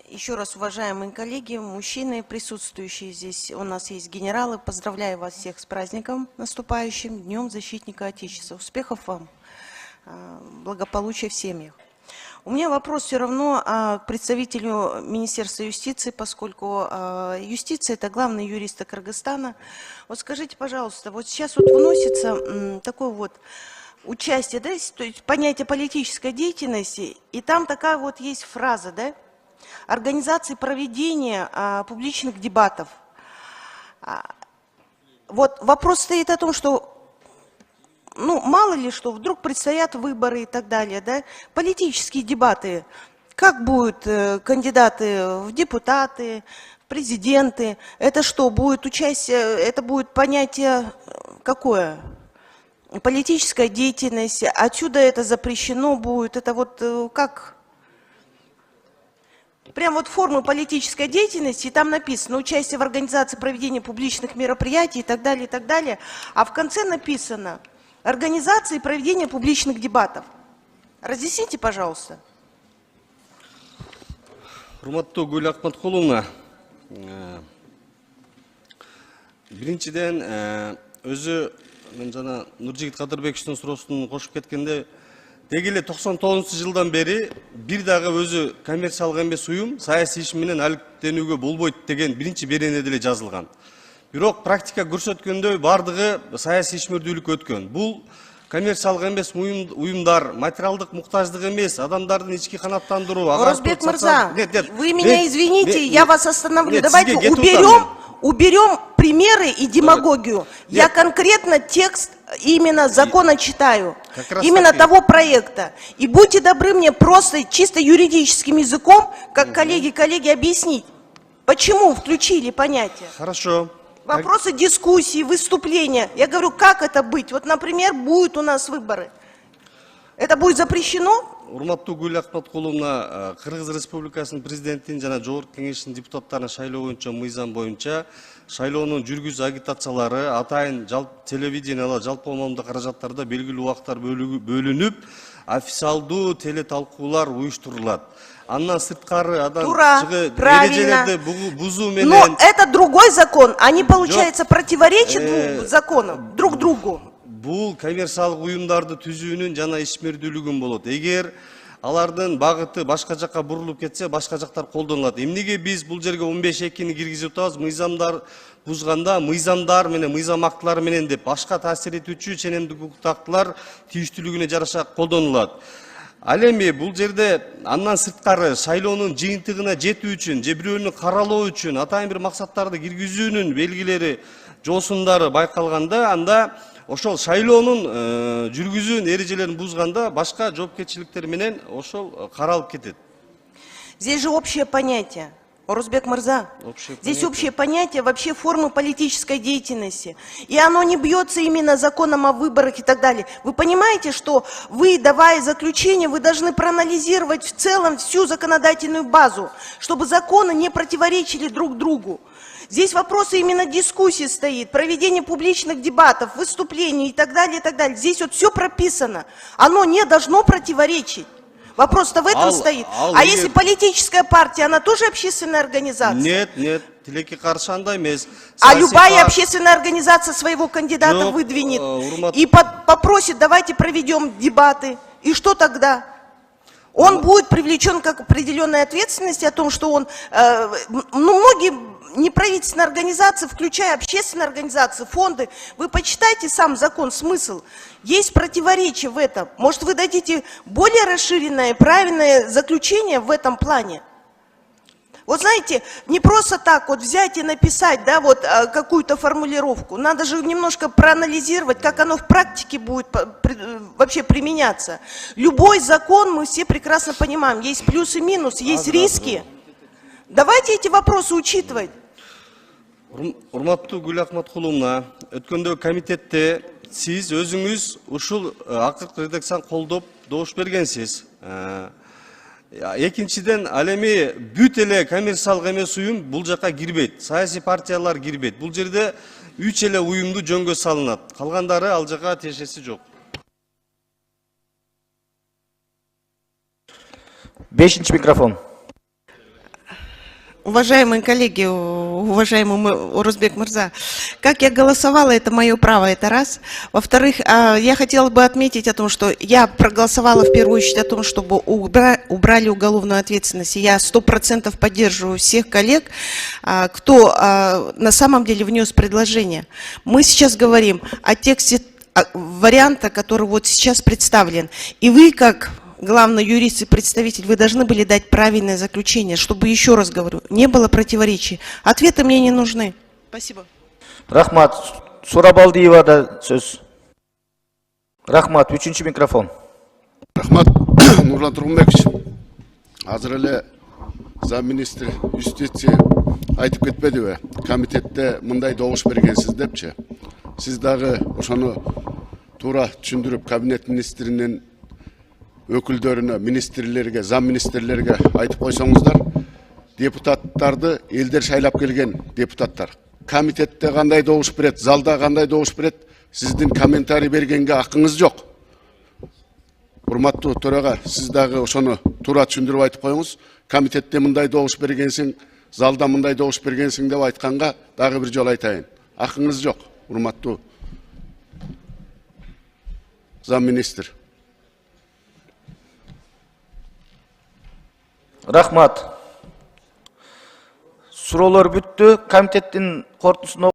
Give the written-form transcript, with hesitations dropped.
Еще раз, уважаемые коллеги, мужчины, присутствующие здесь, у нас есть генералы. Поздравляю вас всех с праздником наступающим, Днем Защитника Отечества. Успехов вам, благополучия в семьях. У меня вопрос все равно к представителю Министерства юстиции, поскольку юстиция – это главный юрист Кыргызстана. Вот скажите, пожалуйста, вот сейчас вот выносится такой вот участие, да, то есть понятие политической деятельности, и там такая вот есть фраза, да, организации проведения публичных дебатов. Вот вопрос стоит о том, что, ну, мало ли что, вдруг предстоят выборы и так далее, да, политические дебаты, как будут кандидаты в депутаты, в президенты, это что, будет участие, это будет понятие какое? Политическая деятельность, отсюда это запрещено будет, это вот как? Прям вот формы политической деятельности, и там написано участие в организации проведения публичных мероприятий и так далее, а в конце написано организация и проведение публичных дебатов. Разъясните, пожалуйста. Урматтуу Гүл Акматкуловна, биринчиден өзү мен жана Нуржигит Кадырбековичтин суроосун кошуп кеткенде, деги эле 99-жылдан бери бир дагы өзү коммерциялык эмес уюм саясий иш менен алектенүүгө болбойт деген биринчи беренеде эле жазылган. Бирок практика көрсөткөндөй бардыгы саясий ишмердүүлүккө өткөн. Бул коммерциялык эмес уюмдар, материалдык муктаждык эмес, адамдардын ички канааттандыруу. Орозбек Мырза, вы меня извините, я вас остановлю. Давайте уберем примеры и демагогию. Я конкретно текст именно закона читаю, именно того проекта. И будьте добры мне просто чисто юридическим языком, как коллеги, объяснить, почему включили понятие. Хорошо. Вопросы дискуссии, выступления. Я говорю, как это быть? Вот, например, будут у нас выборы. Это будет запрещено? Урматтуу Гүл Акматкуловна, Кыргыз Республикасынын президентин жана Жогорку Кеңештин депутаттарын шайлоо боюнча мыйзам боюнча шайлоонун жүргүзүү агитациялары атайын телевидениялар жалпы маалыматтык каражаттарда белгилүү убакыттар бөлүнүп, официалдуу теле талкуулар уюштурулат. Андан сырткары эрежелерди бузуу менен. Но это другой закон, они, получается, противоречат законам друг другу. Бул коммерциялык уюмдарды түзүүнүн жана ишмердүүлүгүн болот. Эгер алардын багыты башка жакка бурулуп кетсе, башка жактар колдонулат. Эмнеге биз бул жерге 15-2-ни киргизип атабыз? Мыйзамдар бузганда мыйзамдар менен, мыйзам актылары менен деп башка таасир этүүчү ченемдик укуктук актылар тийиштүүлүгүнө жараша колдонулат. Ал эми бул жерде андан сырткары шайлоонун жыйынтыгына жетүү үчүн, же бирөөнү каралоо үчүн атайын бир максаттарды киргизүүнүн белгилери, жоосундары байкалганда, анда ошол шайлоонун жүргүзүүнүн эрежелерин бузганда башка жоопкерчиликтер менен ошол каралып кетет. Здесь же общее понятие. Орозбек Мырза, здесь общее понятие вообще формы политической деятельности. И оно не бьется именно законом о выборах и так далее. Вы понимаете, что вы, давая заключение, вы должны проанализировать в целом всю законодательную базу, чтобы законы не противоречили друг другу. Здесь вопросы именно дискуссии стоит, проведение публичных дебатов, выступлений и так далее, и так далее. Здесь вот все прописано. Оно не должно противоречить. Вопрос-то в этом стоит. А если политическая партия, она тоже общественная организация? Нет, тилеки каршы андай эмес. А любая общественная организация своего кандидата выдвинет и попросит, давайте проведем дебаты. И что тогда? Он будет привлечен к определенной ответственности о том, что он, многие неправительственные организации, включая общественные организации, фонды, вы почитайте сам закон, смысл. Есть противоречие в этом. Может, вы дадите более расширенное, правильное заключение в этом плане? Вот знаете, не просто так вот взять и написать, да, вот какую-то формулировку. Надо же немножко проанализировать, как оно в практике будет вообще применяться. Любой закон, мы все прекрасно понимаем, есть плюс и минус, есть риски. Давайте эти вопросы учитывать. Урматтуу Гүл Акматкуловна, өткөндө комитетте сиз өзүңүз ушул акыркы редакцияны колдоп добуш бергенсиз. Экинчиден, ал эми бүт эле коммерциялык эмес уюм бул жака кирбейт. Саясий партиялар кирбейт. Бул жерде 3 эле уюмду жөнгө салынат. Калгандары ал жака тиешеси жок. 5-ші микрофон. Уважаемые коллеги, уважаемый Орузбек Мырза, как я голосовала, это мое право, это раз. Во-вторых, я хотела бы отметить о том, что я проголосовала в первую очередь о том, чтобы убрали уголовную ответственность. И я 100% поддерживаю всех коллег, кто на самом деле внес предложение. Мы сейчас говорим о тексте варианта, который вот сейчас представлен. И вы, как главный юрист и представитель, вы должны были дать правильное заключение, чтобы, еще раз говорю, не было противоречий. Ответы мне не нужны. Спасибо. Рахмат. Сурабалдиевада сөз. Рахмат. Üçüncü микрофон. Рахмат, Нурлан Тургунбекович. Азыр эле замминистр юстиция айтып кетпедиби? Комитетте мындай добуш бергенсиз депчи. Сиз дагы ошону туура түшүндүрүп, кабинет министринин өкүлдөрүнө, министрлерге, замминистрлерге айтып койсоңуздар, депутаттарды элдер шайлап келген депутаттар. Комитетте кандай добуш берет, залда кандай добуш берет, сиздин комментарий бергенге акыңыз жок. Урматтуу төрага, сиз дагы ошону туура түшүндүрүп айтып коюңуз. Комитетте мындай добуш бергенсиң, залда мындай добуш бергенсиң деп айтканга дагы бир жолу айтайын. Акыңыз жок, урматтуу замминистр. Рахмат. Суроолор бүттү. Комитеттин корутуусун